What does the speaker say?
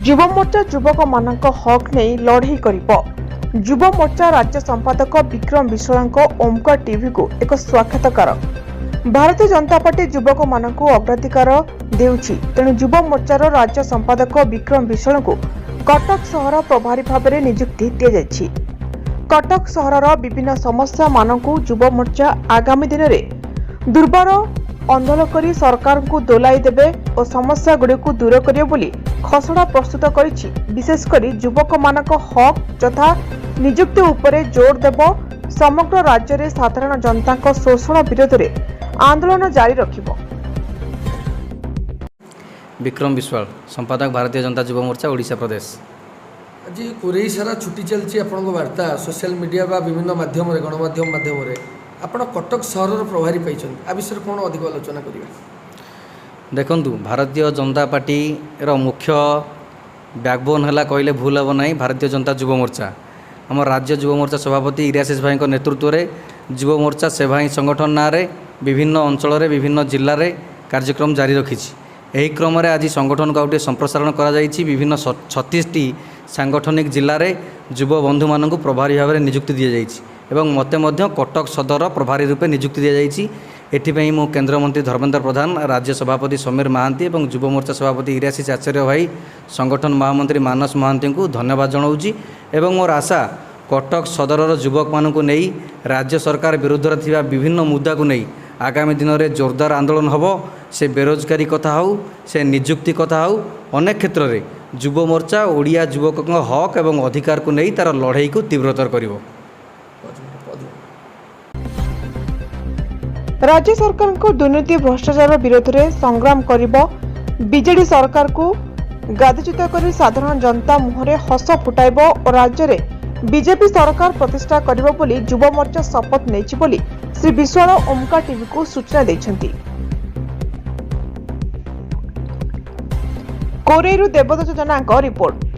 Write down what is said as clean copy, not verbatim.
ଯୁବ ମୋର୍ଚ୍ଚା ଯୁବକମାନଙ୍କ ହକ୍ ନେଇ ଲଢ଼େଇ କରିବ। ଯୁବ ମୋର୍ଚ୍ଚା ରାଜ୍ୟ ସମ୍ପାଦକ ବିକ୍ରମ ବିଶ୍ୱାଳଙ୍କ ଓମକାର ଟିଭିକୁ ଏକ ସାକ୍ଷାତକାର। ଭାରତୀୟ ଜନତା ପାର୍ଟି ଯୁବକମାନଙ୍କୁ ଅଗ୍ରାଧିକାର ଦେଉଛି, ତେଣୁ ଯୁବ ମୋର୍ଚ୍ଚାର ରାଜ୍ୟ ସମ୍ପାଦକ ବିକ୍ରମ ବିଶ୍ୱାଳଙ୍କୁ କଟକ ସହର ପ୍ରଭାରୀ ଭାବରେ ନିଯୁକ୍ତି ଦିଆଯାଇଛି। କଟକ ସହରର ବିଭିନ୍ନ ସମସ୍ୟାମାନଙ୍କୁ ଯୁବ ମୋର୍ଚ୍ଚା ଆଗାମୀ ଦିନରେ ଦୁର୍ବାର ଆନ୍ଦୋଳନ କରି ସରକାରଙ୍କୁ ଦୋଲାଇ ଦେବେ ଓ ସମସ୍ୟାଗୁଡ଼ିକୁ ଦୂର କରିବେ ବୋଲି ଖସଡ଼ା ପ୍ରସ୍ତୁତ କରିଛି। ବିଶେଷକରି ଯୁବକମାନଙ୍କ ହକ୍ ଯଥା ନିଯୁକ୍ତି ଉପରେ ଜୋର ଦେବ। ସମଗ୍ର ରାଜ୍ୟରେ ସାଧାରଣ ଜନତାଙ୍କ ଶୋଷଣ ବିରୋଧରେ ଆନ୍ଦୋଳନ ଜାରି ରଖିବ। विक्रम विश्वाल, संपादक भारतीय जनता युवा मोर्चा ओडिशा प्रदेश। आज कोरेई सारा छुट्टी चलती आपण वार्ता सोशल मीडिया बा विभिन्न माध्यम गणमाध्यम माध्यम आपण कटक सहर प्रभारी पाई आ विषय कौन अधिक आलोचना करेंगे? देखु भारतीय जनता पार्टी मुख्य बैकबोन है कहले भूल हम ना। भारतीय जनता युवा मोर्चा आम राज्य युवा मोर्चा सभापति इराशिष भाई नेतृत्व में युवा मोर्चा सेवाई संगठन ना विभिन्न अंचल विभिन्न जिले में कार्यक्रम जारी रखी। यही क्रम में आज संगठन को गोटे संप्रसारण कर विभिन्न 36टी सांगठनिक जिले में युव बंधु मानक प्रभारी भाव में नियुक्ति दी जाएगी। मते कटक सदर प्रभारी रूपे नियुक्ति दी जाएगी। एथिपाई मु केन्द्रमंत्री धर्मेन्द्र प्रधान, राज्य सभापति समीर महांती और युव मोर्चा सभापति इराशिष आचार्य भाई, संगठन महामंत्री मानस महांती को धन्यवाद जनाऊँगी। एवं मोर आशा कटक सदर युवक मानक नहीं राज्य सरकार विरुद्ध थिबा विभिन्न मुद्दा को नहीं आगामी दिन में जोरदार आंदोलन हम। से बेरोजगारी कथा हो, से निजुक्ति कथा हो, अनेक क्षेत्र में युव मोर्चा ओडिया युवक हक एवं अधिकार को नहीं तार लड़ाई को तीव्रतर करिवो। राज्य सरकार को दुर्नीति भ्रष्टाचार विरोध में संग्राम करिबो। बीजेडी सरकार को गादिच्युत कर साधारण जनता मुहरे हस फुटाइबो और राज्य में बीजेपी सरकार प्रतिष्ठा करिबो बोली युव मोर्चा शपथ नेछि बोली श्री विश्वाल ओमकार टीवी को सूचना दैछंती। कोरेरू देवदत्त जनाଙ୍କ रिपोर्ट।